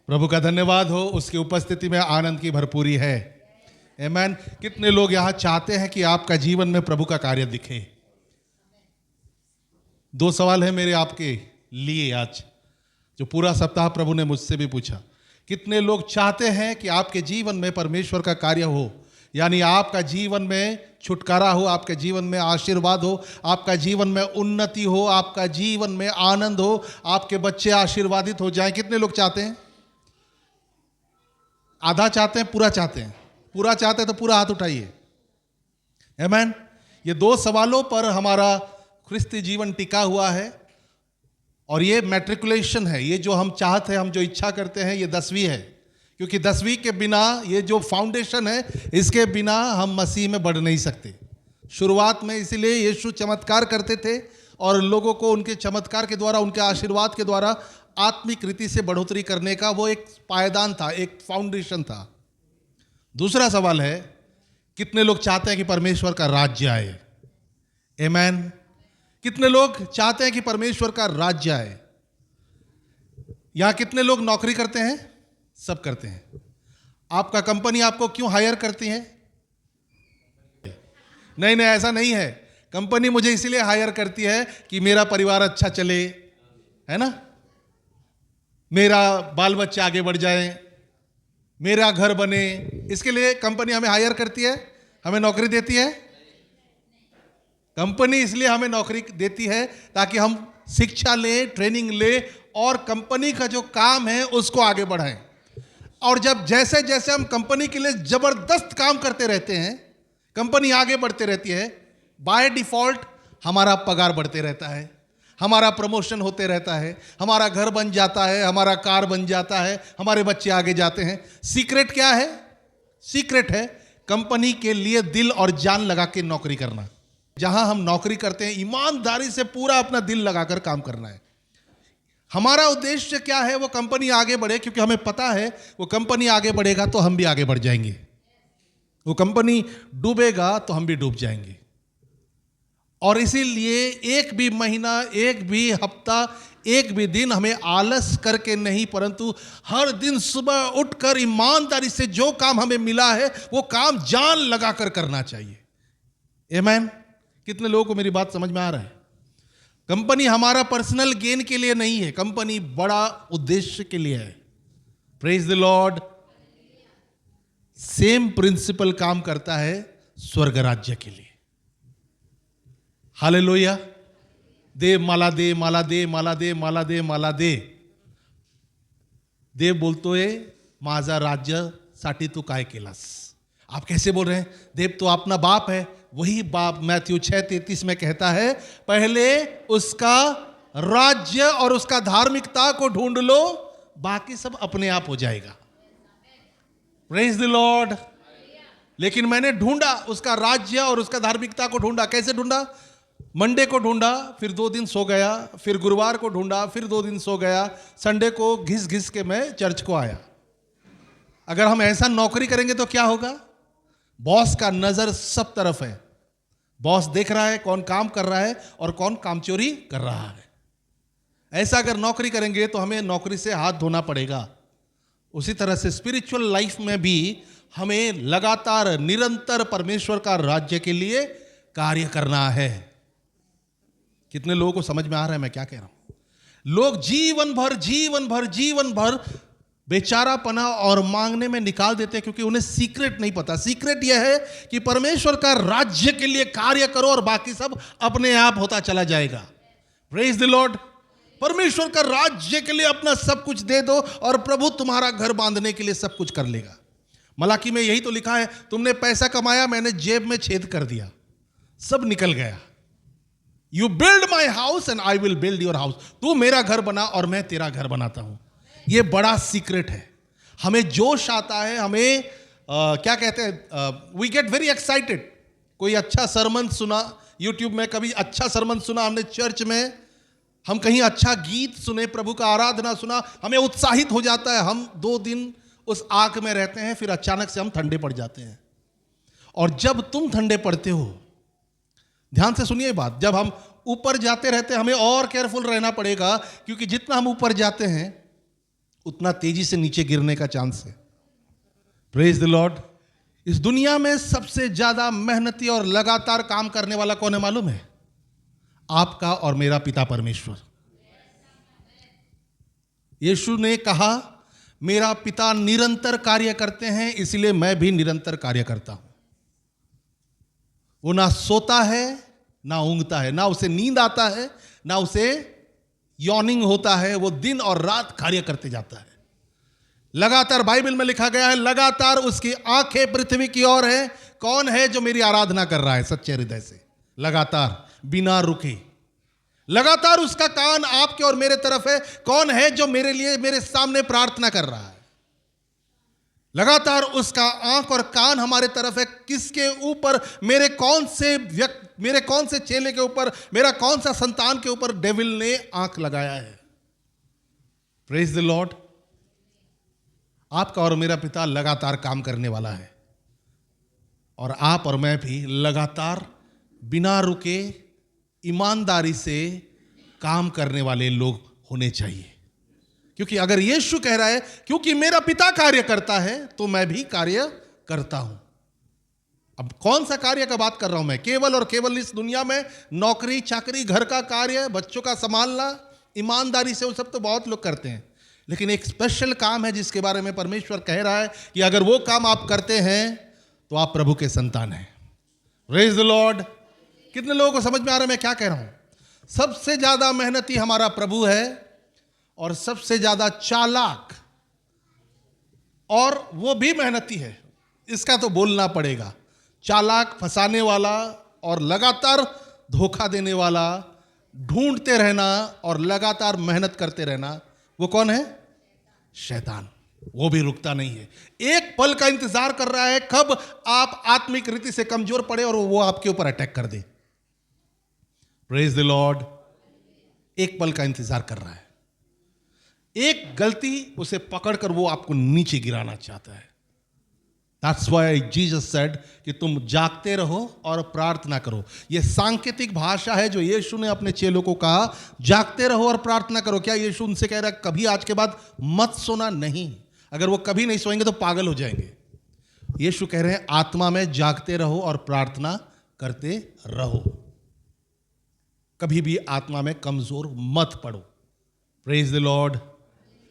प्रभु का धन्यवाद हो, उसकी उपस्थिति में आनंद की भरपूरी है। आमीन। कितने लोग यहाँ चाहते हैं कि आपका जीवन में प्रभु का कार्य दिखे? दो सवाल है मेरे आपके लिए आज, जो पूरा सप्ताह प्रभु ने मुझसे भी पूछा। कितने लोग चाहते हैं कि आपके जीवन में परमेश्वर का कार्य हो, यानी आपका जीवन में छुटकारा हो, आपके जीवन में आशीर्वाद हो, आपका जीवन में उन्नति हो, आपका जीवन में आनंद हो, आपके बच्चे आशीर्वादित हो जाएं? कितने लोग चाहते हैं? आधा चाहते हैं, पूरा चाहते हैं? पूरा चाहते हैं तो पूरा हाथ उठाइए। आमीन। ये दो सवालों पर हमारा ख्रिस्ती जीवन टिका हुआ है, और ये मैट्रिकुलेशन है। ये जो हम चाहते हैं, हम जो इच्छा करते हैं, ये 10वीं है, क्योंकि 10वीं के बिना, ये जो फाउंडेशन है, इसके बिना हम मसीह में बढ़ नहीं सकते। शुरुआत में इसीलिए यीशु चमत्कार करते थे और लोगों को उनके चमत्कार के द्वारा, उनके आशीर्वाद के द्वारा आत्मिक रीति से बढ़ोतरी करने का वो एक पायदान था, एक फाउंडेशन था। दूसरा सवाल है, कितने लोग चाहते हैं कि परमेश्वर का राज्य आए? आमीन। कितने लोग चाहते हैं कि परमेश्वर का राज्य आए? यहां कितने लोग नौकरी करते हैं? सब करते हैं। आपका कंपनी आपको क्यों हायर करती है? नहीं, ऐसा नहीं है। कंपनी मुझे इसीलिए हायर करती है कि मेरा परिवार अच्छा चले, है ना, मेरा बाल बच्चे आगे बढ़ जाए, मेरा घर बने। इसके लिए कंपनी हमें हायर करती है, हमें नौकरी देती है। कंपनी इसलिए हमें नौकरी देती है ताकि हम शिक्षा लें, ट्रेनिंग लें और कंपनी का जो काम है उसको आगे बढ़ाएं। और जब जैसे जैसे हम कंपनी के लिए जबरदस्त काम करते रहते हैं, कंपनी आगे बढ़ते रहती है, बाय डिफॉल्ट हमारा पगार बढ़ते रहता है, हमारा प्रमोशन होते रहता है, हमारा घर बन जाता है, हमारा कार बन जाता है, हमारे बच्चे आगे जाते हैं। सीक्रेट क्या है? सीक्रेट है कंपनी के लिए दिल और जान लगा के नौकरी करना। जहां हम नौकरी करते हैं, ईमानदारी से पूरा अपना दिल लगाकर काम करना है। हमारा उद्देश्य क्या है? वो कंपनी आगे बढ़े, क्योंकि हमें पता है वो कंपनी आगे बढ़ेगा तो हम भी आगे बढ़ जाएंगे, वो कंपनी डूबेगा तो हम भी डूब जाएंगे। और इसीलिए एक भी महीना, एक भी हफ्ता, एक भी दिन हमें आलस करके नहीं, परंतु हर दिन सुबह उठकर ईमानदारी से जो काम हमें मिला है वो काम जान लगाकर करना चाहिए। आमीन। कितने लोगों को मेरी बात समझ में आ रहा है? कंपनी हमारा पर्सनल गेन के लिए नहीं है, कंपनी बड़ा उद्देश्य के लिए है। Praise the lord. Same principle काम करता है स्वर्ग राज्य के लिए। हालेलुया। दे माला दे, माला दे, माला दे, माला दे, माला दे। देव बोलतोय माझा राज्यासाठी तू काय केलास? आप कैसे बोल रहे हैं? देव तो अपना बाप है। वही बाप मैथ्यू 6:33 में कहता है, पहले उसका राज्य और उसका धार्मिकता को ढूंढ लो, बाकी सब अपने आप हो जाएगा। Praise the Lord. लेकिन मैंने ढूंढा, उसका राज्य और उसका धार्मिकता को ढूंढा। कैसे ढूंढा? मंडे को ढूंढा, फिर 2 दिन सो गया, फिर गुरुवार को ढूंढा, फिर 2 दिन सो गया, संडे को घिस घिस के मैं चर्च को आया। अगर हम ऐसा नौकरी करेंगे तो क्या होगा? बॉस का नजर सब तरफ है, बॉस देख रहा है कौन काम कर रहा है और कौन कामचोरी कर रहा है। ऐसा अगर नौकरी करेंगे तो हमें नौकरी से हाथ धोना पड़ेगा। उसी तरह से स्पिरिचुअल लाइफ में भी हमें लगातार, निरंतर परमेश्वर का राज्य के लिए कार्य करना है। कितने लोगों को समझ में आ रहा है मैं क्या कह रहा हूं? लोग जीवन भर बेचारापना और मांगने में निकाल देते हैं, क्योंकि उन्हें सीक्रेट नहीं पता। सीक्रेट यह है कि परमेश्वर का राज्य के लिए कार्य करो और बाकी सब अपने आप होता चला जाएगा। Praise the Lord. परमेश्वर का राज्य के लिए अपना सब कुछ दे दो और प्रभु तुम्हारा घर बांधने के लिए सब कुछ कर लेगा। मलाकी में यही तो लिखा है, तुमने पैसा कमाया, मैंने जेब में छेद कर दिया, सब निकल गया। You build my house and I will build your house. तू मेरा घर बना और मैं तेरा घर बनाता हूं। ये बड़ा सीक्रेट है। हमें जोश आता है, हमें क्या कहते हैं, वी गेट वेरी एक्साइटेड। कोई अच्छा सरमन सुना यूट्यूब में, कभी अच्छा सरमन सुना हमने चर्च में, हम कहीं अच्छा गीत सुने, प्रभु का आराधना सुना, हमें उत्साहित हो जाता है। हम 2 दिन उस आग में रहते हैं, फिर अचानक से हम ठंडे पड़ जाते हैं। और जब तुम ठंडे पड़ते हो, ध्यान से सुनिए बात, जब हम ऊपर जाते रहते हैं हमें और केयरफुल रहना पड़ेगा, क्योंकि जितना हम ऊपर जाते हैं उतना तेजी से नीचे गिरने का चांस है। Praise the Lord. इस दुनिया में सबसे ज्यादा मेहनती और लगातार काम करने वाला कौन है मालूम है? आपका और मेरा पिता परमेश्वर। यीशु ने कहा मेरा पिता निरंतर कार्य करते हैं, इसलिए मैं भी निरंतर कार्य करता हूं। वो ना सोता है ना ऊँगता है, ना उसे नींद आता है ना उसे यॉर्निंग होता है। वो दिन और रात कार्य करते जाता है। लगातार बाइबल में लिखा गया है, लगातार उसकी आंखें पृथ्वी की ओर है। कौन है जो मेरी आराधना कर रहा है सच्चे हृदय से? लगातार बिना रुके। लगातार उसका कान आपके और मेरे तरफ है। कौन है जो मेरे लिए मेरे सामने प्रार्थना कर रहा है? लगातार उसका आंख और कान हमारे तरफ है। किसके ऊपर? मेरे कौन से चेले के ऊपर, मेरा कौन सा संतान के ऊपर डेविल ने आंख लगाया है? Praise the Lord. आपका और मेरा पिता लगातार काम करने वाला है, और आप और मैं भी लगातार बिना रुके ईमानदारी से काम करने वाले लोग होने चाहिए। क्योंकि अगर यीशु कह रहा है क्योंकि मेरा पिता कार्य करता है तो मैं भी कार्य करता हूं। अब कौन सा कार्य का बात कर रहा हूं मैं? केवल और केवल इस दुनिया में नौकरी चाकरी, घर का कार्य, बच्चों का संभालना, ईमानदारी से वो सब तो बहुत लोग करते हैं। लेकिन एक स्पेशल काम है जिसके बारे में परमेश्वर कह रहा है कि अगर वो काम आप करते हैं तो आप प्रभु के संतान हैं। Praise the Lord. कितने लोगों को समझ में आ रहा है मैं क्या कह रहा हूं? सबसे ज्यादा मेहनती हमारा प्रभु है, और सबसे ज्यादा चालाक, और वो भी मेहनती है, इसका तो बोलना पड़ेगा। चालाक, फंसाने वाला और लगातार धोखा देने वाला, ढूंढते रहना और लगातार मेहनत करते रहना, वो कौन है? शैतान। वो भी रुकता नहीं है। एक पल का इंतजार कर रहा है कब आप आत्मिक रीति से कमजोर पड़े और वो आपके ऊपर अटैक कर दे। Praise the Lord. एक पल का इंतजार कर रहा है। एक गलती उसे पकड़कर वो आपको नीचे गिराना चाहता है। That's why Jesus said कि तुम जागते रहो और प्रार्थना करो। यह सांकेतिक भाषा है जो यीशु ने अपने चेलों को कहा, जागते रहो और प्रार्थना करो। क्या यीशु उनसे कह रहा है कभी आज के बाद मत सोना? नहीं। अगर वो कभी नहीं सोएंगे तो पागल हो जाएंगे। यीशु कह रहे हैं आत्मा में जागते रहो और प्रार्थना करते रहो। कभी भी आत्मा में कमजोर मत पड़ो। Praise the Lord.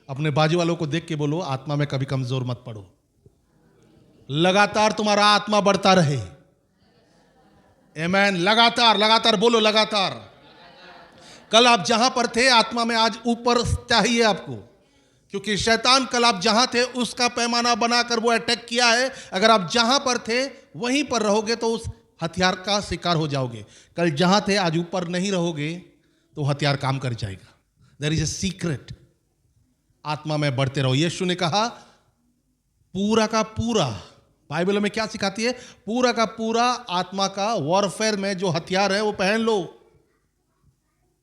अपने बाजू वालों को देख के बोलो आत्मा में कभी कमजोर मत पड़ो। लगातार तुम्हारा आत्मा बढ़ता रहे। आमेन। लगातार लगातार बोलो, लगातार। कल आप जहां पर थे आत्मा में आज ऊपर चाहिए आपको, क्योंकि शैतान कल आप जहां थे उसका पैमाना बनाकर वो अटैक किया है। अगर आप जहां पर थे वहीं पर रहोगे तो उस हथियार का शिकार हो जाओगे। कल जहां थे आज ऊपर नहीं रहोगे तो हथियार काम कर जाएगा। There is a secret. आत्मा में बढ़ते रहो। यीशु ने कहा पूरा का पूरा, बाइबल में क्या सिखाती है? पूरा का पूरा आत्मा का वॉरफेयर में जो हथियार है वो पहन लो।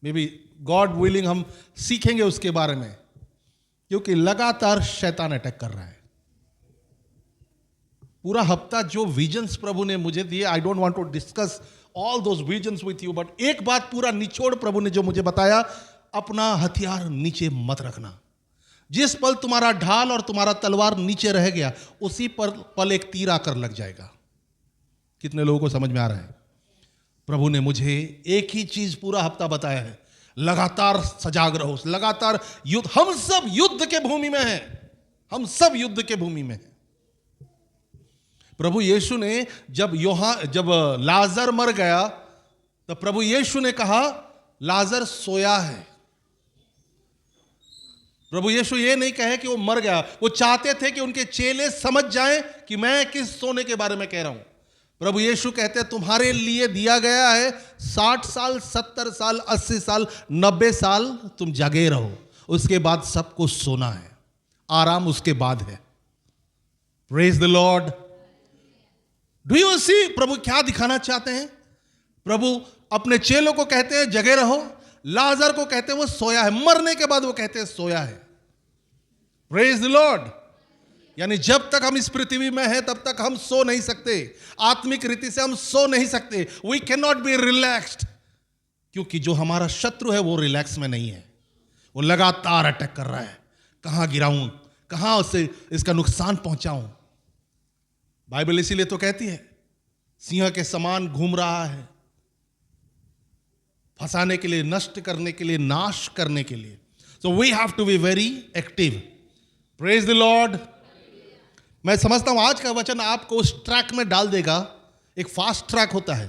मे बी गॉड विलिंग हम सीखेंगे उसके बारे में, क्योंकि लगातार शैतान अटैक कर रहा है। पूरा हफ्ता जो विजन्स प्रभु ने मुझे दिए, I don't want to discuss all those visions with you, but एक बात पूरा निचोड़ प्रभु ने जो मुझे बताया, अपना हथियार नीचे मत रखना। जिस पल तुम्हारा ढाल और तुम्हारा तलवार नीचे रह गया उसी पर पल एक तीर आकर लग जाएगा। कितने लोगों को समझ में आ रहा है? प्रभु ने मुझे एक ही चीज पूरा हफ्ता बताया है, लगातार सजाग रहो, लगातार युद्ध। हम सब युद्ध के भूमि में हैं। हम सब युद्ध के भूमि में हैं। प्रभु यीशु ने जब लाजर मर गया तो प्रभु यीशु ने कहा लाजर सोया है। प्रभु यीशु ये नहीं कहे कि वो मर गया। वो चाहते थे कि उनके चेले समझ जाएं कि मैं किस सोने के बारे में कह रहा हूं। प्रभु यीशु कहते हैं तुम्हारे लिए दिया गया है 60 साल, 70 साल, 80 साल, 90 साल तुम जगे रहो, उसके बाद सबको सोना है। आराम उसके बाद है। Praise the lord. Do you see प्रभु क्या दिखाना चाहते हैं? प्रभु अपने चेलों को कहते हैं जगे रहो, लाजर को कहते हैं वो सोया है, मरने के बाद वो कहते हैं सोया है। Praise the Lord. यानी जब तक हम इस पृथ्वी में हैं तब तक हम सो नहीं सकते। आत्मिक रीति से हम सो नहीं सकते। We can not be relaxed, क्योंकि जो हमारा शत्रु है वो रिलैक्स में नहीं है। वो लगातार अटैक कर रहा है। कहां गिराऊं, कहां उससे इसका नुकसान पहुंचाऊं। बाइबल इसीलिए तो कहती है सिंह के समान घूम रहा है, फंसाने के लिए, नष्ट करने के लिए, नाश करने के लिए। So we have to be very active. Praise the lord. मैं समझता हूं आज का वचन आपको उस ट्रैक में डाल देगा। एक फास्ट ट्रैक होता है,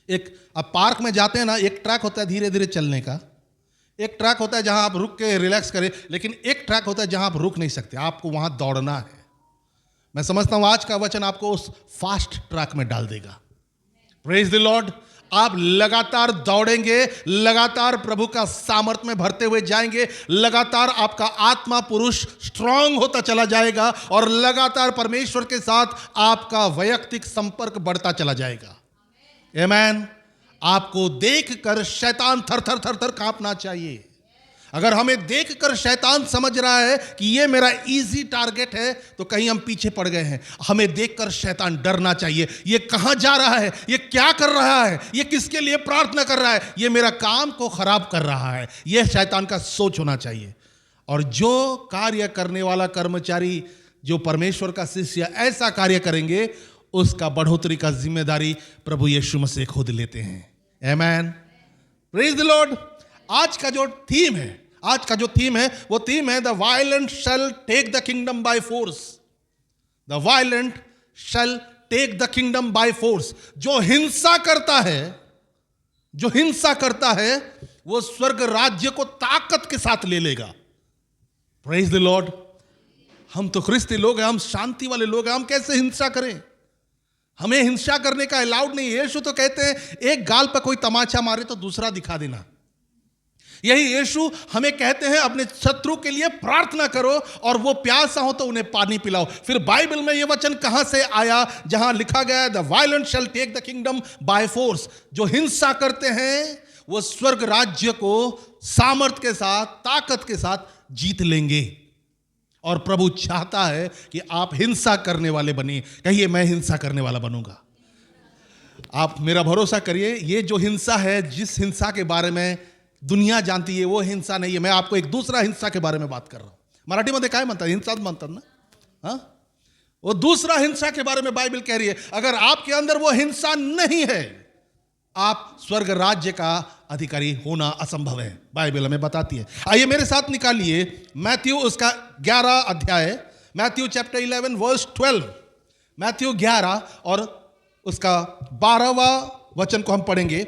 एक आप पार्क में जाते हैं ना, एक ट्रैक होता है धीरे धीरे चलने का, एक ट्रैक होता है जहां आप रुक के रिलैक्स करें, लेकिन एक ट्रैक होता है जहां आप रुक नहीं सकते, आपको वहां दौड़ना है। मैं समझता हूं आज का वचन आपको उस फास्ट ट्रैक में डाल देगा। Praise the Lord. आप लगातार दौड़ेंगे, लगातार प्रभु का सामर्थ्य में भरते हुए जाएंगे, लगातार आपका आत्मा पुरुष स्ट्रांग होता चला जाएगा और लगातार परमेश्वर के साथ आपका वैयक्तिक संपर्क बढ़ता चला जाएगा। आमीन। आपको देखकर शैतान थर थर थर थर कांपना चाहिए। अगर हमें देखकर शैतान समझ रहा है कि ये मेरा इजी टारगेट है, तो कहीं हम पीछे पड़ गए हैं। हमें देखकर शैतान डरना चाहिए। ये कहां जा रहा है, ये क्या कर रहा है, ये किसके लिए प्रार्थना कर रहा है, ये मेरा काम को खराब कर रहा है, यह शैतान का सोच होना चाहिए। और जो कार्य करने वाला कर्मचारी, जो परमेश्वर का शिष्य ऐसा कार्य करेंगे, उसका बढ़ोतरी का जिम्मेदारी प्रभु यीशु मसीह खुद लेते हैं। आमीन। Praise the Lord. आज का जो थीम है, आज का जो थीम है वो थीम है the violent shall take the kingdom by force. The violent shall take the kingdom by force. जो हिंसा करता है, जो हिंसा करता है, वो स्वर्ग राज्य को ताकत के साथ ले लेगा। Praise the Lord. हम तो ख्रिस्ती लोग हैं, हम शांति वाले लोग हैं, हम कैसे हिंसा करें? हमें हिंसा करने का अलाउड नहीं है। यीशु तो कहते हैं एक गाल पर कोई तमाचा मारे तो दूसरा दिखा देना। यही यीशु हमें कहते हैं अपने शत्रु के लिए प्रार्थना करो और वो प्यासा हो तो उन्हें पानी पिलाओ। फिर बाइबल में ये वचन कहां से आया जहां लिखा गया है the violent shall take the kingdom by force. जो हिंसा करते हैं वो स्वर्ग राज्य को सामर्थ के साथ, ताकत के साथ जीत लेंगे। और प्रभु चाहता है कि आप हिंसा करने वाले बनिए। कहिए मैं हिंसा करने वाला बनूंगा। आप मेरा भरोसा करिए, ये जो हिंसा है, जिस हिंसा के बारे में दुनिया जानती है, वो हिंसा नहीं है। मैं आपको एक दूसरा हिंसा के बारे में बात कर रहा हूं। मराठी में काय म्हणतात, हिंसाच म्हणतात ना? हाँ, वो दूसरा हिंसा के बारे में बाइबल कह रही है। अगर आपके अंदर वो हिंसा नहीं है, आप स्वर्ग राज्य का अधिकारी होना असंभव है, बाइबल हमें बताती है। आइए मेरे साथ निकालिए मैथ्यू उसका 11 अध्याय, मैथ्यू चैप्टर 11 वर्स 12। मैथ्यू 11 और उसका 12वां वचन को हम पढ़ेंगे।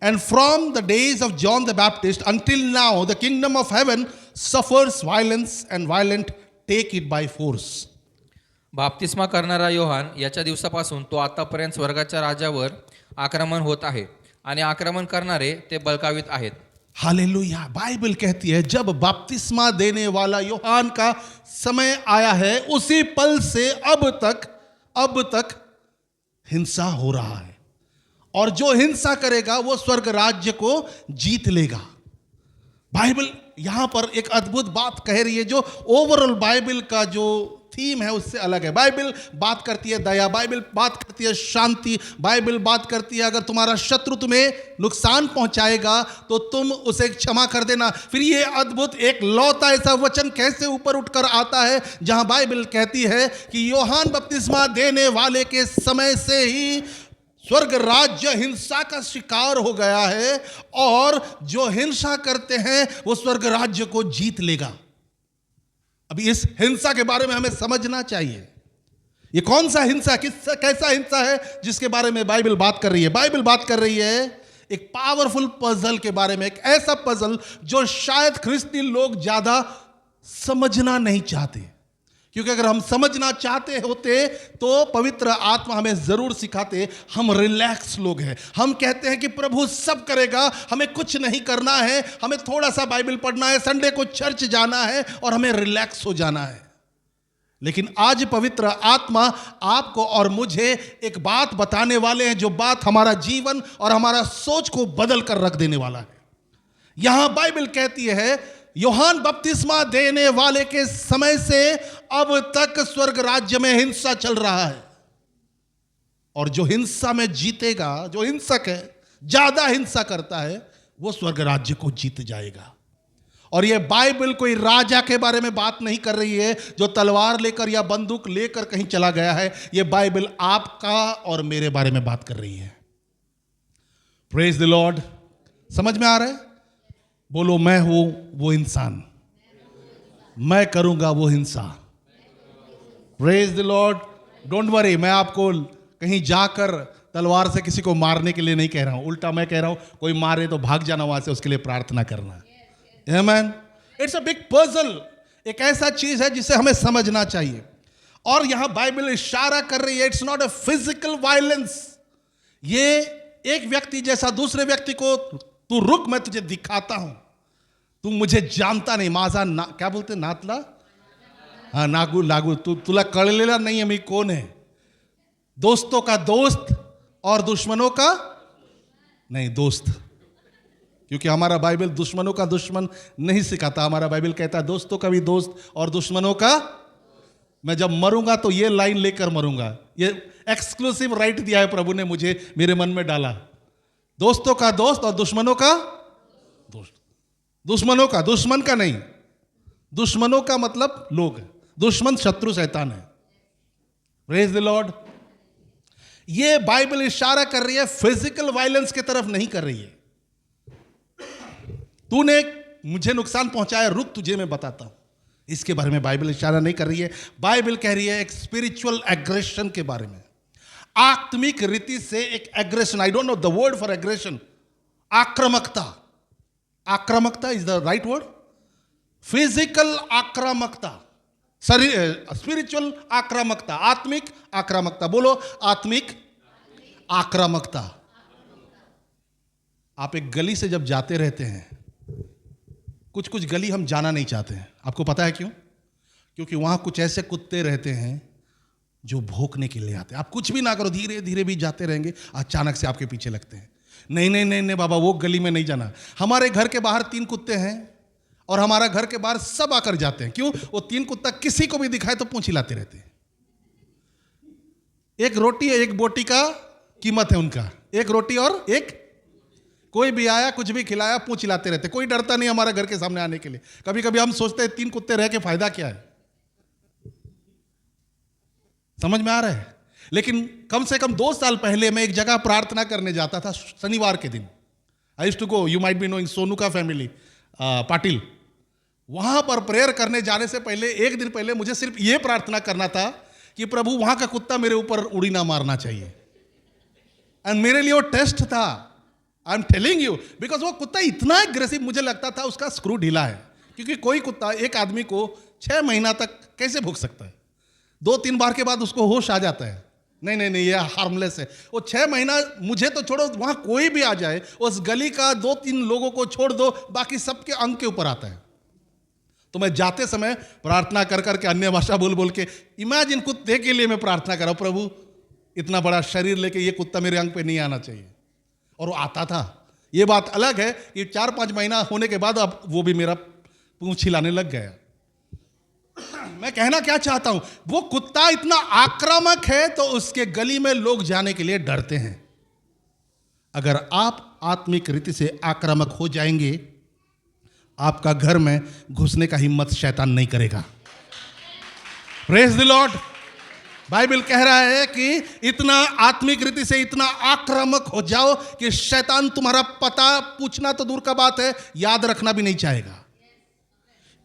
And from the days of John the Baptist until now, the kingdom of heaven suffers violence and violent take it by force. बाप्तिस्मा करणारा योहान याच्या दिवसापासून तो आतापर्यंत स्वर्गाच्या राज्यावर आक्रमण होत आहे आणि आक्रमण करणारे ते बळकावित आहेत। हालेलुया। बाइबल कहती है जब बपतिस्मा देने वाला योहान का समय आया है, उसी पल से अब तक हिंसा हो रहा है। और जो हिंसा करेगा वो स्वर्ग राज्य को जीत लेगा। बाइबल यहां पर एक अद्भुत बात कह रही है, जो ओवरऑल बाइबल का जो थीम है उससे अलग है। बाइबल बात करती है दया, बाइबल बात करती है शांति, बाइबल बात करती है अगर तुम्हारा शत्रु तुम्हें नुकसान पहुंचाएगा तो तुम उसे क्षमा कर देना। फिर ये अद्भुत एक लौता ऐसा वचन कैसे ऊपर उठकर आता है जहां बाइबल कहती है कि योहान बपतिस्मा देने वाले के समय से ही स्वर्ग राज्य हिंसा का शिकार हो गया है और जो हिंसा करते हैं वो स्वर्ग राज्य को जीत लेगा। अभी इस हिंसा के बारे में हमें समझना चाहिए। ये कौन सा हिंसा, कैसा हिंसा है जिसके बारे में बाइबल बात कर रही है? बाइबल बात कर रही है एक पावरफुल पजल के बारे में, एक ऐसा पजल जो शायद ख्रिस्ती लोग ज्यादा समझना नहीं चाहते। क्योंकि अगर हम समझना चाहते होते तो पवित्र आत्मा हमें जरूर सिखाते। हम रिलैक्स लोग हैं, हम कहते हैं कि प्रभु सब करेगा, हमें कुछ नहीं करना है, हमें थोड़ा सा बाइबल पढ़ना है, संडे को चर्च जाना है और हमें रिलैक्स हो जाना है। लेकिन आज पवित्र आत्मा आपको और मुझे एक बात बताने वाले हैं, जो बात हमारा जीवन और हमारा सोच को बदल कर रख देने वाला है। यहां बाइबल कहती है योहान बपतिस्मा देने वाले के समय से अब तक स्वर्ग राज्य में हिंसा चल रहा है और जो हिंसा में जीतेगा, जो हिंसक है, ज्यादा हिंसा करता है, वो स्वर्ग राज्य को जीत जाएगा। और ये बाइबल कोई राजा के बारे में बात नहीं कर रही है जो तलवार लेकर या बंदूक लेकर कहीं चला गया है। ये बाइबल आपका और मेरे बारे में बात कर रही है। Praise the Lord. समझ में आ रहा है? बोलो, मैं हूं वो इंसान, मैं करूंगा वो हिंसा। Praise the Lord. Don't worry, मैं आपको कहीं जाकर तलवार से किसी को मारने के लिए नहीं कह रहा हूं। उल्टा मैं कह रहा हूं, कोई मारे तो भाग जाना वहां से, उसके लिए प्रार्थना करना। आमेन। It's a big puzzle. एक ऐसा चीज है जिसे हमें समझना चाहिए। और यहां बाइबल इशारा कर रही है, it's not a physical violence. ये एक व्यक्ति जैसा दूसरे व्यक्ति को, तू रुक मैं तुझे दिखाता हूं, तू मुझे जानता नहीं, माझा क्या बोलते, नातला, हाँ नागू लागू, तुला कळलेला नहीं है मैं कौन है। दोस्तों का दोस्त और दुश्मनों का नहीं दोस्त, क्योंकि हमारा बाइबल दुश्मनों का दुश्मन नहीं सिखाता। हमारा बाइबल कहता है दोस्तों का भी दोस्त और दुश्मनों का। मैं जब मरूंगा तो ये लाइन लेकर मरूंगा। ये एक्सक्लूसिव राइट दिया है प्रभु ने मुझे, मेरे मन में डाला। दोस्तों का दोस्त और दुश्मनों का दोस्त। दुश्मनों का, दुश्मन का नहीं। दुश्मनों का मतलब लोग, दुश्मन शत्रु शैतान है। Praise the Lord. ये बाइबल इशारा कर रही है फिजिकल वायलेंस की तरफ नहीं कर रही है। तूने मुझे नुकसान पहुंचाया, रुक तुझे मैं बताता हूं। इसके बारे में बाइबल इशारा नहीं कर रही है। बाइबल कह रही है एक स्पिरिचुअल एग्रेशन के बारे में, आत्मिक रीति से एक aggression. I don't know the word for aggression. आक्रामकता, आक्रामकता is the right word. Physical आक्रामकता, स्पिरिचुअल आक्रामकता, आत्मिक आक्रामकता। बोलो, आत्मिक आक्रामकता। आप एक गली से जब जाते रहते हैं, कुछ कुछ गली हम जाना नहीं चाहते हैं। आपको पता है क्यों? क्योंकि वहां कुछ ऐसे कुत्ते रहते हैं जो भौंकने के लिए आते हैं। आप कुछ भी ना करो, धीरे धीरे भी जाते रहेंगे, अचानक से आपके पीछे लगते हैं। नहीं नहीं नहीं नहीं बाबा, वो गली में नहीं जाना। हमारे घर के बाहर 3 कुत्ते हैं और हमारा घर के बाहर सब आकर जाते हैं। क्यों? वो 3 कुत्ता किसी को भी दिखाए तो पूंछ हिलाते रहते हैं। एक रोटी है, एक बोटी का कीमत है उनका। एक रोटी और एक, कोई भी आया कुछ भी खिलाया पूंछ हिलाते रहते। कोई डरता नहीं हमारे घर के सामने आने के लिए। कभी कभी हम सोचते हैं 3 कुत्ते रह के फायदा क्या है। समझ में आ रहा है? लेकिन कम से कम 2 साल पहले मैं एक जगह प्रार्थना करने जाता था शनिवार के दिन। I used to go, you might be knowing Sonu का फैमिली, पाटिल। वहां पर प्रेयर करने जाने से पहले, एक दिन पहले, मुझे सिर्फ यह प्रार्थना करना था कि प्रभु वहां का कुत्ता मेरे ऊपर उड़ी ना मारना चाहिए। एंड मेरे लिए वो टेस्ट था। I am telling you, because वो कुत्ता इतना एग्रेसिव, मुझे लगता था उसका स्क्रू ढीला है। क्योंकि कोई कुत्ता एक आदमी को 6 महीना तक कैसे भूख सकता है? 2-3 बार के बाद उसको होश आ जाता है, नहीं नहीं नहीं ये हार्मलेस है। वो 6 महीना, मुझे तो छोड़ो, वहां कोई भी आ जाए, उस गली का 2-3 लोगों को छोड़ दो, बाकी सबके अंग के ऊपर आता है। तो मैं जाते समय प्रार्थना कर करके, अन्य भाषा बोल बोल के, इमेजिन कुत्ते के लिए मैं प्रार्थना कर रहा हूं, प्रभु इतना बड़ा शरीर लेके ये कुत्ता मेरे अंग पे नहीं आना चाहिए। और वो आता था। ये बात अलग है कि 4-5 महीना होने के बाद अब वो भी मेरा पूंछ हिलाने लग गया। मैं कहना क्या चाहता हूं, वो कुत्ता इतना आक्रामक है तो उसके गली में लोग जाने के लिए डरते हैं। अगर आप आत्मिक रीति से आक्रामक हो जाएंगे, आपका घर में घुसने का हिम्मत शैतान नहीं करेगा। Praise the Lord. बाइबल कह रहा है कि इतना आत्मिक रीति से इतना आक्रामक हो जाओ कि शैतान तुम्हारा पता पूछना तो दूर का बात है, याद रखना भी नहीं चाहेगा।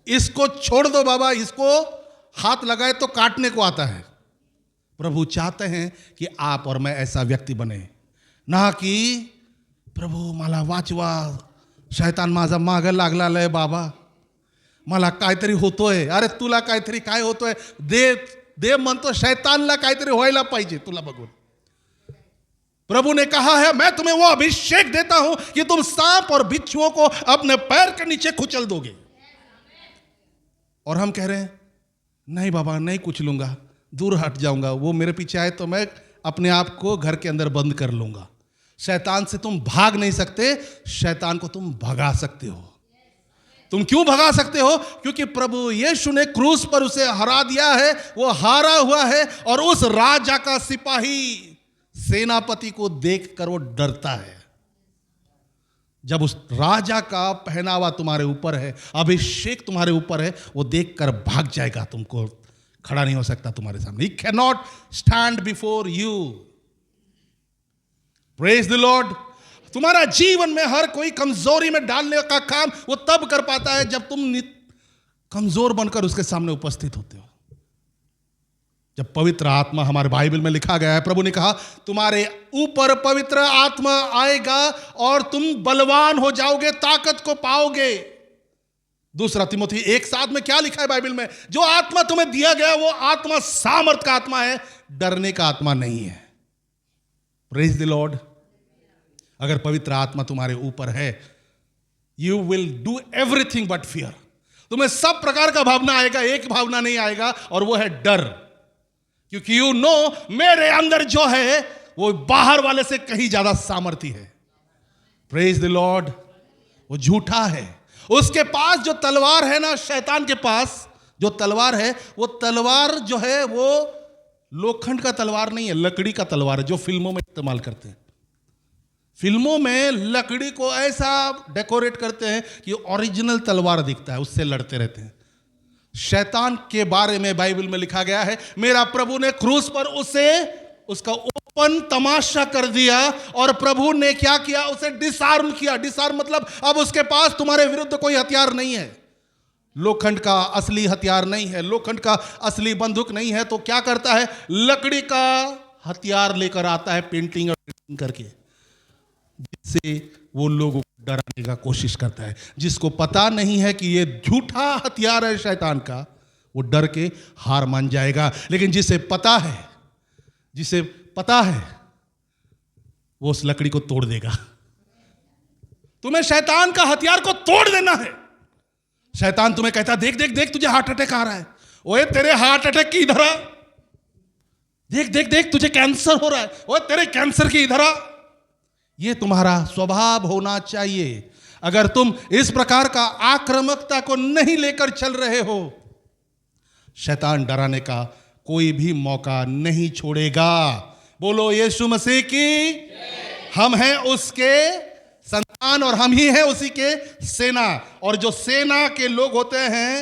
इसको छोड़ दो बाबा, इसको हाथ लगाए तो काटने को आता है। प्रभु चाहते हैं कि आप और मैं ऐसा व्यक्ति बने, ना कि प्रभू मला वाचवा, शैतान माझा माग लागला लय बाबा, मला काहीतरी होतोय। अरे तुला काहीतरी काय होतोय? देव म्हणतो शैतानला काहीतरी व्हायला पाहिजे तुला बघून। प्रभु ने कहा है मैं तुम्हें वो अभिषेक देता हूं कि तुम सांप और बिच्छुओं को अपने पैर के नीचे कुचल दोगे। और हम कह रहे हैं नहीं बाबा, नहीं कुचलूंगा, दूर हट जाऊंगा। वो मेरे पीछे आए तो मैं अपने आप को घर के अंदर बंद कर लूंगा। शैतान से तुम भाग नहीं सकते, शैतान को तुम भगा सकते हो। तुम क्यों भगा सकते हो? क्योंकि प्रभु यीशु ने क्रूस पर उसे हरा दिया है, वो हारा हुआ है। और उस राजा का सिपाही सेनापति को देखकर वो डरता है। जब उस राजा का पहनावा तुम्हारे ऊपर है, अभिषेक तुम्हारे ऊपर है, वो देखकर भाग जाएगा, तुमको खड़ा नहीं हो सकता तुम्हारे सामने. He cannot stand before you. Praise the Lord. तुम्हारा जीवन में हर कोई कमजोरी में डालने का काम वो तब कर पाता है जब तुम कमजोर बनकर उसके सामने उपस्थित होते हो. जब पवित्र आत्मा, हमारे बाइबल में लिखा गया है, प्रभु ने कहा तुम्हारे ऊपर पवित्र आत्मा आएगा और तुम बलवान हो जाओगे, ताकत को पाओगे. दूसरा तिमोथी 1:7 में क्या लिखा है बाइबल में? जो आत्मा तुम्हें दिया गया वो आत्मा सामर्थ का आत्मा है, डरने का आत्मा नहीं है. Praise the Lord. अगर पवित्र आत्मा तुम्हारे ऊपर है, you will do everything but fear. तुम्हें सब प्रकार का भावना आएगा, एक भावना नहीं आएगा, और वो है डर. क्योंकि यू नो मेरे अंदर जो है वो बाहर वाले से कहीं ज्यादा सामर्थी है. Praise the Lord. वो झूठा है. उसके पास जो तलवार है ना, शैतान के पास जो तलवार है, वो तलवार जो है वो लोखंड का तलवार नहीं है, लकड़ी का तलवार है, जो फिल्मों में इस्तेमाल करते हैं. फिल्मों में लकड़ी को ऐसा डेकोरेट करते हैं कि ओरिजिनल तलवार दिखता है, उससे लड़ते रहते हैं. शैतान के बारे में बाइबल में लिखा गया है, मेरा प्रभु ने क्रूस पर उसे उसका ओपन तमाशा कर दिया, और प्रभु ने क्या किया? उसे डिसआर्म किया. डिसआर्म मतलब अब उसके पास तुम्हारे विरुद्ध कोई हथियार नहीं है. लोखंड का असली हथियार नहीं है, लोखंड का असली बंदूक नहीं है, तो क्या करता है? लकड़ी का हथियार लेकर आता है, पेंटिंग और पेंटिंग करके, जिससे वो लोगों को डराने का कोशिश करता है. जिसको पता नहीं है कि ये झूठा हथियार है शैतान का, वो डर के हार मान जाएगा. लेकिन जिसे पता है, जिसे पता है, वो उस लकड़ी को तोड़ देगा. तुम्हें शैतान का हथियार को तोड़ देना है. शैतान तुम्हें कहता, देख देख देख तुझे हार्ट अटैक आ रहा है. ओए तेरे हार्ट अटैक की इधर आ. देख देख देख तुझे कैंसर हो रहा है. ओए तेरे कैंसर की इधर आ. ये तुम्हारा स्वभाव होना चाहिए. अगर तुम इस प्रकार का आक्रामकता को नहीं लेकर चल रहे हो, शैतान डराने का कोई भी मौका नहीं छोड़ेगा. बोलो यीशु मसीह की. हम हैं उसके संतान और हम ही हैं उसी के सेना. और जो सेना के लोग होते हैं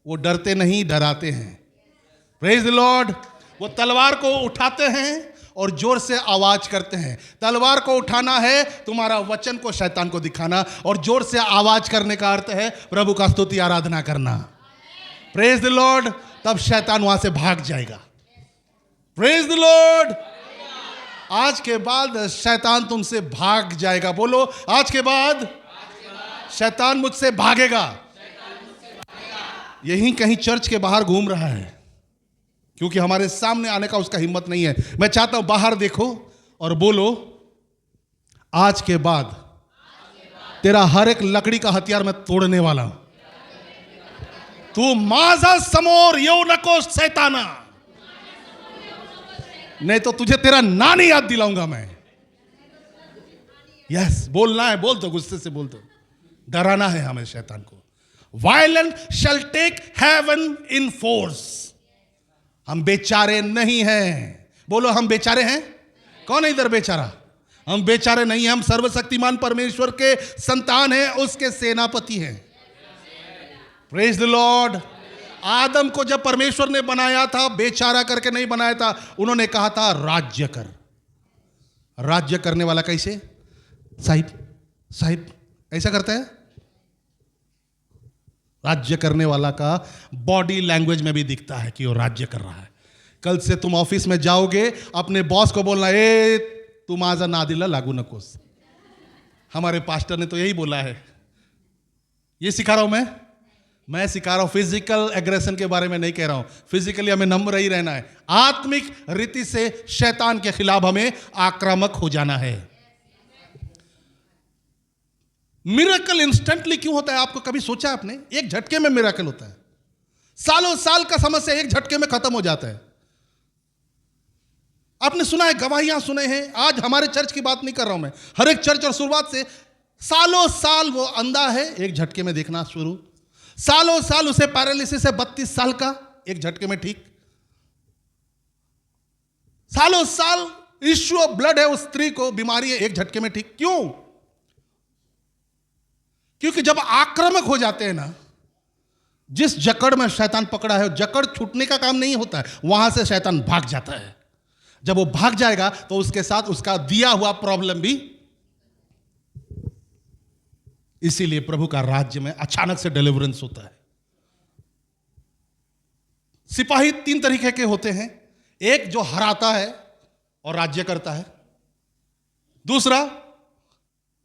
वो डरते नहीं, डराते हैं. Praise the Lord. वो तलवार को उठाते हैं और जोर से आवाज करते हैं. तलवार को उठाना है तुम्हारा वचन को शैतान को दिखाना, और जोर से आवाज करने का अर्थ है प्रभु का स्तुति आराधना करना. Praise the Lord. तब शैतान वहां से भाग जाएगा. Praise the Lord. आज के बाद शैतान तुमसे भाग जाएगा. बोलो आज के बाद शैतान मुझसे भागेगा. यही कहीं चर्च के बाहर घूम रहा है, क्योंकि हमारे सामने आने का उसका हिम्मत नहीं है. मैं चाहता हूं बाहर देखो और बोलो आज के बाद तेरा हर एक लकड़ी का हथियार मैं तोड़ने वाला हूं. तू माजा समोर यौनको शैताना, नहीं तो तुझे तेरा नाम ही याद दिलाऊंगा मैं. यस, बोलना है, बोल दो, गुस्से से बोल दो. डराना है हमें शैतान को. Violent shall take heaven in force. हम बेचारे नहीं हैं. बोलो हम बेचारे हैं. कौन है इधर बेचारा? हम बेचारे नहीं हैं. हम सर्वशक्तिमान परमेश्वर के संतान हैं, उसके सेनापति हैं. Praise the Lord. आदम को जब परमेश्वर ने बनाया था, बेचारा करके नहीं बनाया था. उन्होंने कहा था राज्य कर. राज्य करने वाला कैसे? साहिब साहिब ऐसा करता है. राज्य करने वाला का बॉडी लैंग्वेज में भी दिखता है कि वो राज्य कर रहा है. कल से तुम ऑफिस में जाओगे, अपने बॉस को बोलना, ए तू माझा नादीला लागू नकोस. हमारे पास्टर ने तो यही बोला है. ये सिखा रहा हूं मैं सिखा रहा हूं. फिजिकल एग्रेशन के बारे में नहीं कह रहा हूं. फिजिकली हमें नम्र ही रहना है. आत्मिक रीति से शैतान के खिलाफ हमें आक्रामक हो जाना है. मिरेकल इंस्टेंटली क्यों होता है? आपको कभी सोचा आपने? एक झटके में मिरेकल होता है. सालों साल का समस्या एक झटके में खत्म हो जाता है. आपने सुना है, गवाहियां सुने हैं. आज हमारे चर्च की बात नहीं कर रहा हूं मैं. हर एक चर्च और शुरुआत से सालों साल वो अंधा है, एक झटके में देखना शुरू. सालों साल उसे पैरालिसिस है, 32 साल का, एक झटके में ठीक. सालों साल इश्यू ऑफ ब्लड है उस स्त्री को, बीमारी है, एक झटके में ठीक. क्यों? क्योंकि जब आक्रामक हो जाते हैं ना, जिस जकड़ में शैतान पकड़ा है, जकड़ छूटने का काम नहीं होता है, वहां से शैतान भाग जाता है। जब वो भाग जाएगा तो उसके साथ उसका दिया हुआ प्रॉब्लम भी। इसीलिए प्रभु का राज्य में अचानक से डिलीवरेंस होता है। सिपाही 3 तरीके के होते हैं। एक जो हराता है और राज्य करता है, दूसरा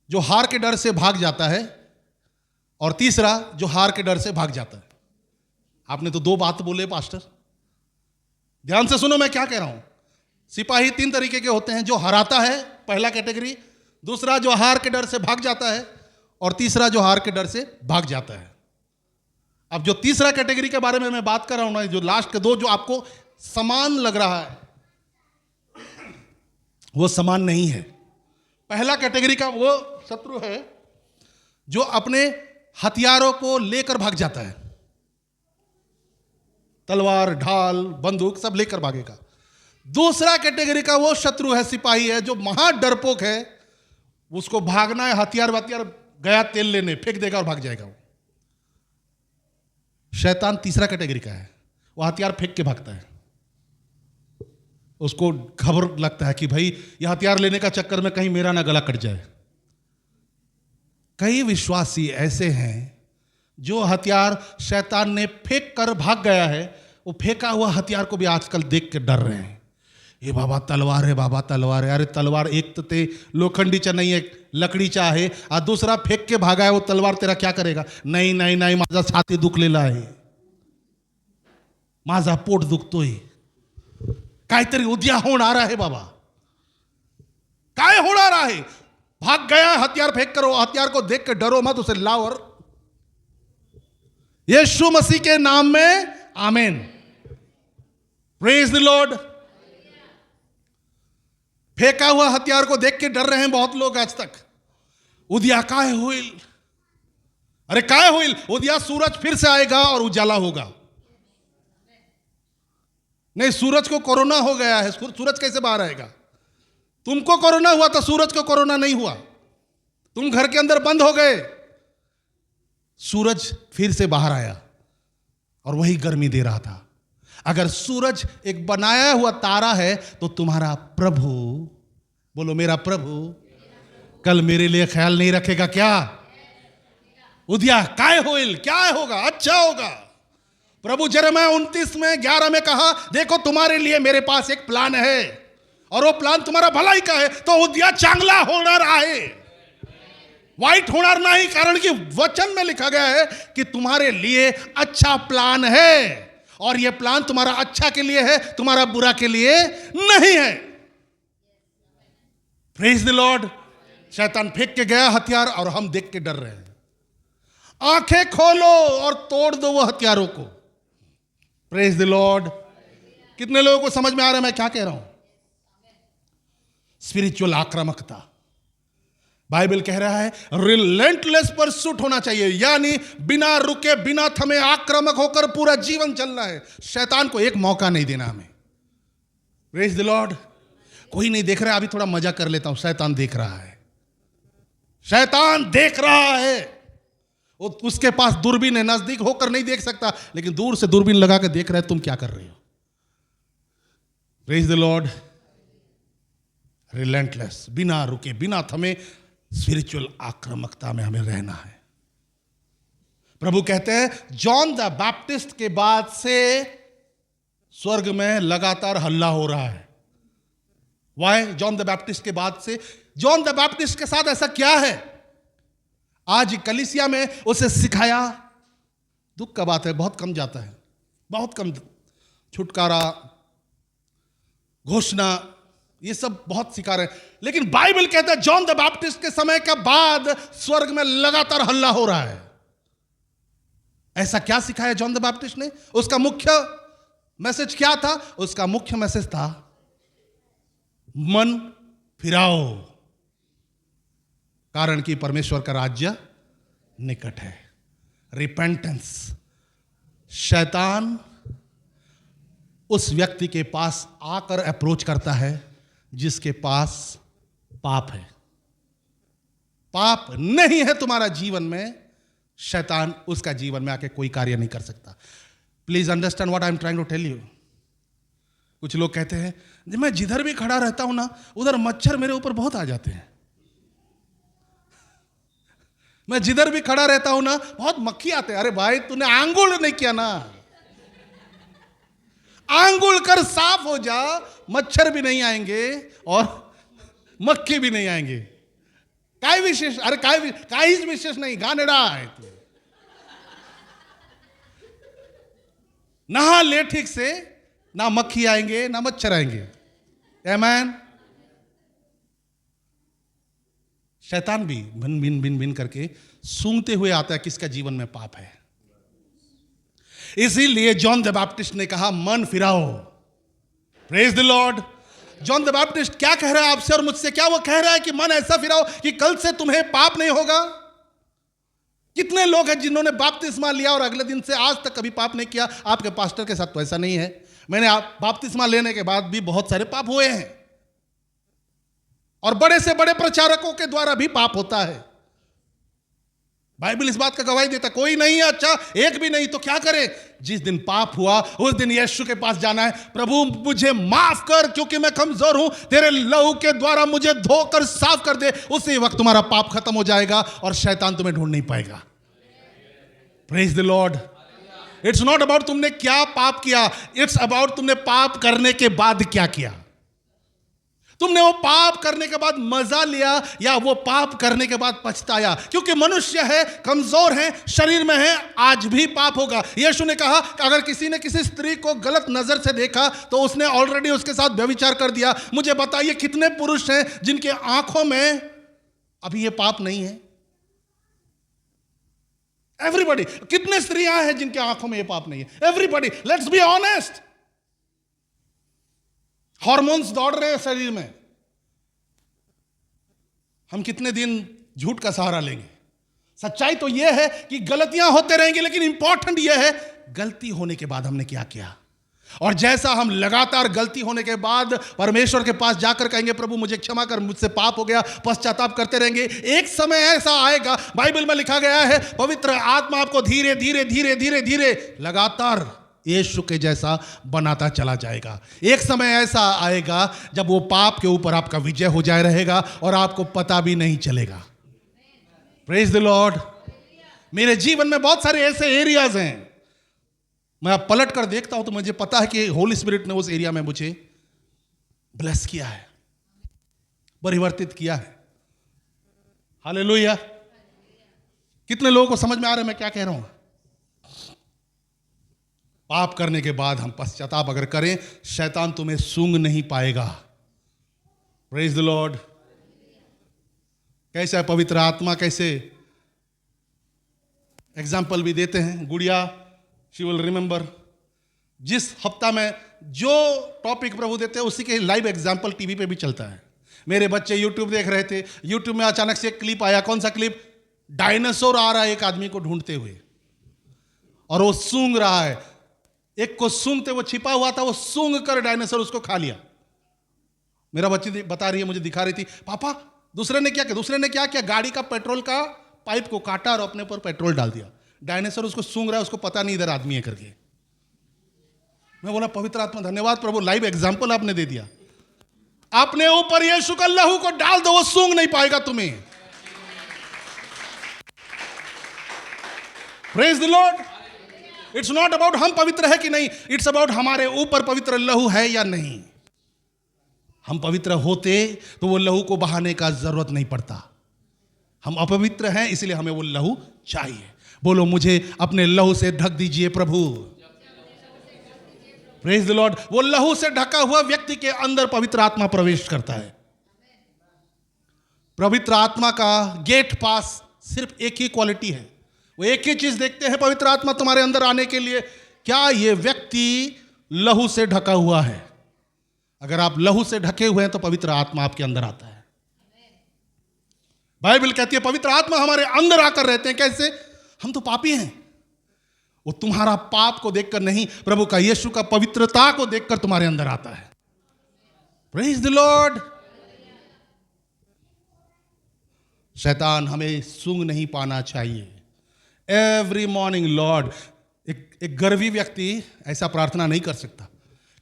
जो हार के डर से भाग जाता है, और तीसरा जो हार के डर से भाग जाता है। आपने तो 2 बात बोले पास्टर, ध्यान से सुनो मैं क्या कह रहा हूं। सिपाही 3 तरीके के होते हैं, जो हराता है पहला कैटेगरी, दूसरा जो हार के डर से भाग जाता है, और तीसरा जो हार के डर से भाग जाता है। अब जो तीसरा कैटेगरी के बारे में मैं बात कर रहा हूं ना, जो लास्ट के 2 जो आपको समान लग रहा है, वो समान नहीं है। पहला कैटेगरी का वो शत्रु है जो अपने हथियारों को लेकर भाग जाता है, तलवार, ढाल, बंदूक सब लेकर भागेगा। दूसरा कैटेगरी का वो शत्रु है, सिपाही है, जो महा डरपोक है, उसको भागना है, हथियार वथियार गया तेल लेने, फेंक देगा और भाग जाएगा वो। शैतान तीसरा कैटेगरी का है, वो हथियार फेंक के भागता है। उसको खबर लगता है कि भाई ये हथियार लेने का चक्कर में कहीं मेरा ना गला कट जाए। कई विश्वासी ऐसे हैं जो हथियार शैतान ने फेंक कर भाग गया है, वो फेंका हुआ हथियार को भी आजकल देख के डर रहे हैं। ये बाबा तलवार है, बाबा तलवार है। अरे तलवार एक तो ते लोखंडी चा नहीं, एक लकड़ी चा है, और दूसरा फेंक के भागा है, वो तलवार तेरा क्या करेगा? नहीं नहीं नाही, माझा छाती दुखलेला आहे, माझा पोट दुखतोय, काहीतरी उद्या होणार आहे बाबा, काय होणार आहे? भाग गया, हथियार फेंक करो, हथियार को देख के डरो मत, उसे लाओ और यीशु मसीह के नाम में आमीन, प्रेज द लॉर्ड। फेंका हुआ हथियार को देख के डर रहे हैं बहुत लोग आज तक। उद्या काय होइल, अरे काय होइल? उद्या सूरज फिर से आएगा और उजाला होगा। नहीं, सूरज को कोरोना हो गया है, सूरज कैसे बाहर आएगा? तुमको कोरोना हुआ तो सूरज को कोरोना नहीं हुआ, तुम घर के अंदर बंद हो गए, सूरज फिर से बाहर आया और वही गर्मी दे रहा था। अगर सूरज एक बनाया हुआ तारा है तो तुम्हारा प्रभु, बोलो मेरा प्रभु, कल मेरे लिए ख्याल नहीं रखेगा क्या? उद्या काय होइल, क्या होगा? अच्छा होगा। प्रभु यिर्मयाह 29:11 में कहा, देखो तुम्हारे लिए मेरे पास एक प्लान है और वो प्लान तुम्हारा भलाई का है। तो उद्या चांगला होणार आहे, वाइट होणार नहीं, कारण कि वचन में लिखा गया है कि तुम्हारे लिए अच्छा प्लान है, और यह प्लान तुम्हारा अच्छा के लिए है, तुम्हारा बुरा के लिए नहीं है। Praise the Lord. शैतान फेंक के गया हथियार और हम देख के डर रहे हैं। आंखें खोलो और तोड़ दो वो हथियारों को। Praise the Lord. कितने लोगों को समझ में आ रहा है मैं क्या कह रहा हूं? स्पिरिचुअल आक्रामकता, बाइबल कह रहा है रिलेंटलेस परसूट होना चाहिए, यानी बिना रुके बिना थमे आक्रामक होकर पूरा जीवन चलना है। शैतान को एक मौका नहीं देना हमें। Praise the Lord. कोई नहीं देख रहा, अभी थोड़ा मजा कर लेता हूं। शैतान देख रहा है, शैतान देख रहा है। उसके पास दूरबीन है, नजदीक होकर नहीं देख सकता, लेकिन दूर से दूरबीन लगा के देख रहा है तुम क्या कर रहे हो। Praise the Lord. रिलेंटलेस, बिना रुके बिना थमे स्पिरिचुअल आक्रामकता में हमें रहना है। प्रभु कहते हैं जॉन द बैप्टिस्ट के बाद से स्वर्ग में लगातार हल्ला हो रहा है। वाई? जॉन द बैप्टिस्ट के बाद से, जॉन द बैप्टिस्ट के साथ ऐसा क्या है? आज कलीसिया में उसे सिखाया, दुख का बात है, बहुत कम जाता है, बहुत कम। छुटकारा, घोषणा, ये सब बहुत सिखा रहे हैं, लेकिन बाइबल कहता है जॉन द बैप्टिस्ट के समय के बाद स्वर्ग में लगातार हल्ला हो रहा है। ऐसा क्या सिखाया जॉन द बैप्टिस्ट ने? उसका मुख्य मैसेज क्या था? उसका मुख्य मैसेज था मन फिराओ, कारण कि परमेश्वर का राज्य निकट है। रिपेंटेंस। शैतान उस व्यक्ति के पास आकर अप्रोच करता है जिसके पास पाप है। पाप नहीं है तुम्हारा जीवन में, शैतान उसका जीवन में आके कोई कार्य नहीं कर सकता। Please understand what I am trying to tell you. कुछ लोग कहते हैं मैं जिधर भी खड़ा रहता हूं ना उधर मच्छर मेरे ऊपर बहुत आ जाते हैं, मैं जिधर भी खड़ा रहता हूं ना बहुत मक्खी आते हैं। अरे भाई तूने आंगुल नहीं किया ना, आंगुल कर साफ हो जा, मच्छर भी नहीं आएंगे और मक्खी भी नहीं आएंगे। काय विशेष? अरे काहीच विशेष नहीं, गानेडा आहे तू। नहा ले ठीक से, ना मक्खी आएंगे ना मच्छर आएंगे। आमीन। शैतान भी भिन भिन भिन भिन करके सूंघते हुए आता है किसका जीवन में पाप है। इसीलिए जॉन द बैप्टिस्ट ने कहा मन फिराओ। Praise the lord. John the Baptist क्या कह रहा है आपसे और मुझसे? क्या वो कह रहा है कि मन ऐसा फिराओ कि कल से तुम्हें पाप नहीं होगा? कितने लोग हैं जिन्होंने बपतिस्मा लिया और अगले दिन से आज तक कभी पाप नहीं किया? आपके पास्टर के साथ तो ऐसा नहीं है। मैंने बपतिस्मा लेने के बाद भी बहुत सारे पाप हुए हैं, और बड़े से बड़े प्रचारकों के द्वारा भी पाप होता है। बाइबल इस बात का गवाही देता, कोई नहीं है अच्छा, एक भी नहीं। तो क्या करे? जिस दिन पाप हुआ उस दिन यीशु के पास जाना है। प्रभु मुझे माफ कर क्योंकि मैं कमजोर हूं, तेरे लहू के द्वारा मुझे धोकर साफ कर दे। उसी वक्त तुम्हारा पाप खत्म हो जाएगा और शैतान तुम्हें ढूंढ नहीं पाएगा। Praise the Lord. It's not about तुमने क्या पाप किया, इट्स अबाउट तुमने पाप करने के बाद क्या किया। तुमने वो पाप करने के बाद मजा लिया या वो पाप करने के बाद पछताया? क्योंकि मनुष्य है, कमजोर है, शरीर में है, आज भी पाप होगा। यीशु ने कहा कि अगर किसी ने किसी स्त्री को गलत नजर से देखा तो उसने ऑलरेडी उसके साथ व्यभिचार कर दिया। मुझे बताइए कितने पुरुष हैं जिनके आंखों में अभी ये पाप नहीं है? एवरीबॉडी। कितने स्त्रियां हैं जिनके आंखों में ये पाप नहीं है? Everybody. Let's be honest. Hormones दौड़ रहे हैं शरीर में, हम कितने दिन झूठ का सहारा लेंगे? सच्चाई तो यह है कि गलतियां होते रहेंगी, लेकिन इंपॉर्टेंट यह है गलती होने के बाद हमने क्या किया। और जैसा हम लगातार गलती होने के बाद परमेश्वर के पास जाकर कहेंगे प्रभु मुझे क्षमा कर, मुझसे पाप हो गया, पश्चाताप करते रहेंगे, एक समय ऐसा आएगा, बाइबल में लिखा गया है पवित्र आत्मा आपको धीरे धीरे धीरे धीरे धीरे लगातार यीशु के जैसा बनाता चला जाएगा। एक समय ऐसा आएगा जब वो पाप के ऊपर आपका विजय हो जाए रहेगा और आपको पता भी नहीं चलेगा। Praise the Lord. मेरे जीवन में बहुत सारे ऐसे एरियाज हैं, मैं अब पलट कर देखता हूं तो मुझे पता है कि होली स्पिरिट ने उस एरिया में मुझे ब्लेस किया है, परिवर्तित किया है। हालेलुया। कितने लोगों को समझ में आ रहा है मैं क्या कह रहा हूं? पाप करने के बाद हम पश्चाताप अगर करें, शैतान तुम्हें सूंघ नहीं पाएगा। Praise the Lord. कैसा है पवित्र आत्मा? कैसे एग्जाम्पल भी देते हैं। गुड़िया शी विल रिमेंबर, जिस हफ्ता में जो टॉपिक प्रभु देते हैं उसी के लाइव एग्जाम्पल टीवी पे भी चलता है। मेरे बच्चे यूट्यूब देख रहे थे, यूट्यूब में अचानक से एक क्लिप आया। कौन सा क्लिप? डायनासोर आ रहा है एक आदमी को ढूंढते हुए और वो सूंघ रहा है। एक को सूंघते, वो छिपा हुआ था, वो सूंघ कर डायनासोर उसको खा लिया। मेरा बच्ची बता रही है, मुझे दिखा रही थी, पापा दूसरे ने क्या किया? दूसरे ने क्या किया? गाड़ी का पेट्रोल का पाइप को काटा और अपने ऊपर पेट्रोल डाल दिया। डायनासोर उसको सूंघ रहा है, उसको पता नहीं इधर आदमी है करके। मैं बोला पवित्र आत्मा धन्यवाद प्रभु, लाइव एग्जाम्पल आपने दे दिया। आपने ऊपर यीशु का लहू को डाल दो, वो सूंघ नहीं पाएगा तुम्हें। Praise the Lord. It's not about हम पवित्र है कि नहीं, इट्स अबाउट हमारे ऊपर पवित्र लहू है या नहीं। हम पवित्र होते तो वो लहू को बहाने का जरूरत नहीं पड़ता। हम अपवित्र हैं इसलिए हमें वो लहू चाहिए। बोलो मुझे अपने लहू से ढक दीजिए प्रभु। Praise the Lord. वो लहू से ढका हुआ व्यक्ति के अंदर पवित्र आत्मा प्रवेश करता है। पवित्र आत्मा का गेट पास सिर्फ एक ही क्वालिटी है, वो एक ही चीज देखते हैं पवित्र आत्मा तुम्हारे अंदर आने के लिए, क्या ये व्यक्ति लहू से ढका हुआ है। अगर आप लहू से ढके हुए हैं तो पवित्र आत्मा आपके अंदर आता है। बाइबल कहती है पवित्र आत्मा हमारे अंदर आकर रहते हैं। कैसे? हम तो पापी हैं। वो तुम्हारा पाप को देखकर नहीं, प्रभु का यीशु का पवित्रता को देखकर तुम्हारे अंदर आता है। Praise the Lord. शैतान हमें सूंघ नहीं पाना चाहिए। एवरी मॉर्निंग लॉर्ड, एक गर्वी व्यक्ति ऐसा प्रार्थना नहीं कर सकता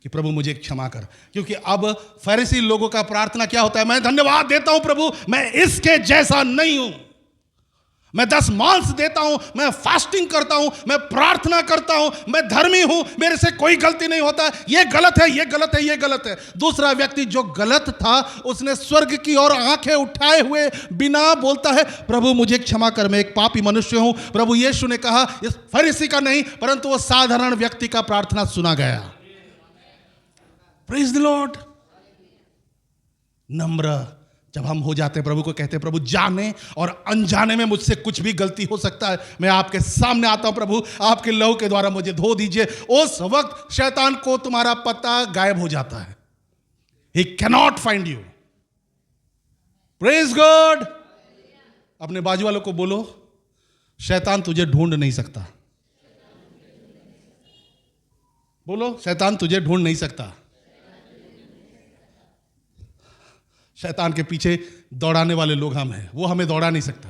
कि प्रभु मुझे क्षमा कर, क्योंकि अब फरीसी लोगों का प्रार्थना क्या होता है? मैं धन्यवाद देता हूं प्रभु, मैं इसके जैसा नहीं हूं, मैं 10 मांस देता हूं, मैं फास्टिंग करता हूं, मैं प्रार्थना करता हूं, मैं धर्मी हूं, मेरे से कोई गलती नहीं होता, ये गलत है, ये गलत है, ये गलत है। दूसरा व्यक्ति जो गलत था उसने स्वर्ग की ओर आंखें उठाए हुए बिना बोलता है, प्रभु मुझे क्षमा कर, मैं एक पापी मनुष्य हूं। प्रभु यीशु ने कहा इस फरीसी का नहीं, परंतु वो साधारण व्यक्ति का प्रार्थना सुना गया। Praise the Lord. नम्र जब हम हो जाते हैं, प्रभु को कहते हैं प्रभु जाने और अनजाने में मुझसे कुछ भी गलती हो सकता है, मैं आपके सामने आता हूं प्रभु, आपके लहू के द्वारा मुझे धो दीजिए। उस वक्त शैतान को तुम्हारा पता गायब हो जाता है। ही cannot find you. Praise God. अपने बाजू वालों को बोलो, शैतान तुझे ढूंढ नहीं सकता। बोलो, शैतान तुझे ढूंढ नहीं सकता। शैतान के पीछे दौड़ाने वाले लोग हम हैं, वो हमें दौड़ा नहीं सकता।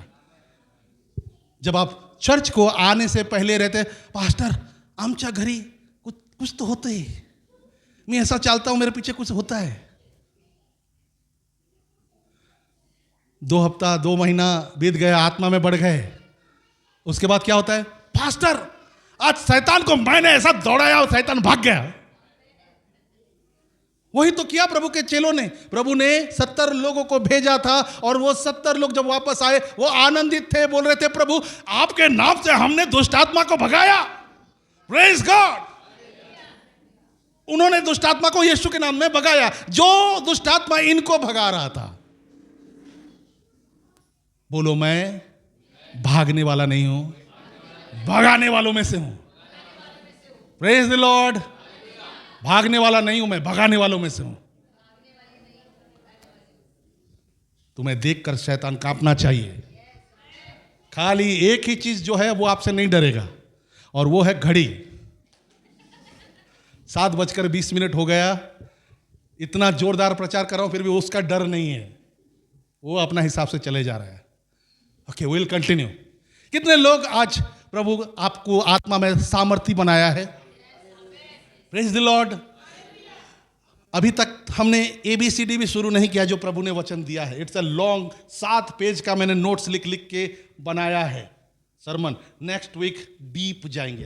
जब आप चर्च को आने से पहले रहते, पास्टर आमच्या घरी कुछ तो होते ही, मैं ऐसा चालता हूं, मेरे पीछे कुछ होता है। 2 हफ्ता 2 महीना बीत गया, आत्मा में बढ़ गए, उसके बाद क्या होता है? पास्टर आज शैतान को मैंने ऐसा दौड़ाया और शैतान भाग गया। वही तो किया प्रभु के चेलों ने। प्रभु ने 70 लोगों को भेजा था और वो 70 लोग जब वापस आए वो आनंदित थे, बोल रहे थे प्रभु आपके नाम से हमने दुष्ट आत्मा को भगाया। Praise God. उन्होंने दुष्ट आत्मा को यीशु के नाम में भगाया, जो दुष्ट आत्मा इनको भगा रहा था। बोलो, मैं भागने वाला नहीं हूं, भगाने वालों में से हूं। Praise the Lord. भागने वाला नहीं हूं मैं, भगाने वालों में से हूं। तुम्हें देखकर शैतान कांपना चाहिए। खाली एक ही चीज जो है वो आपसे नहीं डरेगा, और वो है घड़ी। 7:20 हो गया, इतना जोरदार प्रचार कर रहा हूं फिर भी उसका डर नहीं है, वो अपना हिसाब से चले जा रहा है। Okay, will continue. कितने लोग आज प्रभु आपको आत्मा में सामर्थ्य बनाया है? Praise the Lord. अभी तक हमने ABCD भी शुरू नहीं किया जो प्रभु ने वचन दिया है। इट्स अ लॉन्ग 7 पेज का मैंने नोट्स लिख लिख के बनाया है सरमन। नेक्स्ट वीक डीप जाएंगे।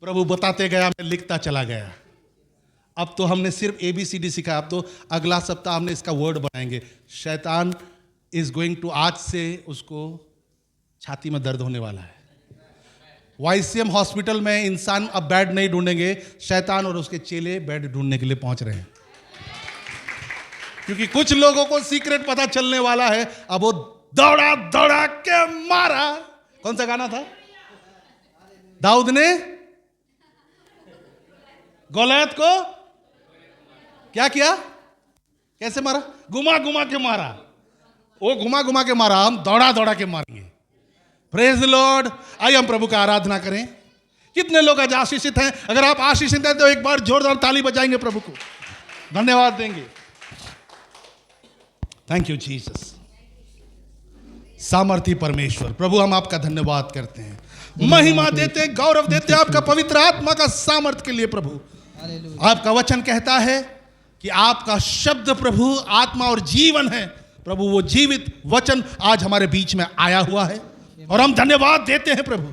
प्रभु बताते गया, मैं लिखता चला गया। अब तो हमने सिर्फ ABCD सीखा, अब तो अगला सप्ताह हमने इसका वर्ड बनाएंगे। शैतान इज गोइंग टू, आज से उसको छाती में दर्द होने वाला है। YCM हॉस्पिटल में इंसान अब बेड नहीं ढूंढेंगे, शैतान और उसके चेले बेड ढूंढने के लिए पहुंच रहे हैं, क्योंकि कुछ लोगों को सीक्रेट पता चलने वाला है। अब वो दौड़ा दौड़ा के मारा। कौन सा गाना था? दाऊद ने गोलियत को क्या किया? कैसे मारा? घुमा घुमा के मारा। वो घुमा घुमा के मारा, हम दौड़ा दौड़ा के मारेंगे। Praise the Lord. आइए हम प्रभु का आराधना करें। कितने लोग आज आशीषित हैं? अगर आप आशीषित हैं तो एक बार जोरदार ताली बजाएंगे, प्रभु को धन्यवाद देंगे। Thank you Jesus. सामर्थी परमेश्वर, प्रभु हम आपका धन्यवाद करते हैं, महिमा देते हैं, गौरव देते हैं आपका पवित्र आत्मा का सामर्थ्य के लिए। प्रभु आपका वचन कहता है कि आपका शब्द प्रभु आत्मा और जीवन है। प्रभु वो जीवित वचन आज हमारे बीच में आया हुआ है और हम धन्यवाद देते हैं प्रभु।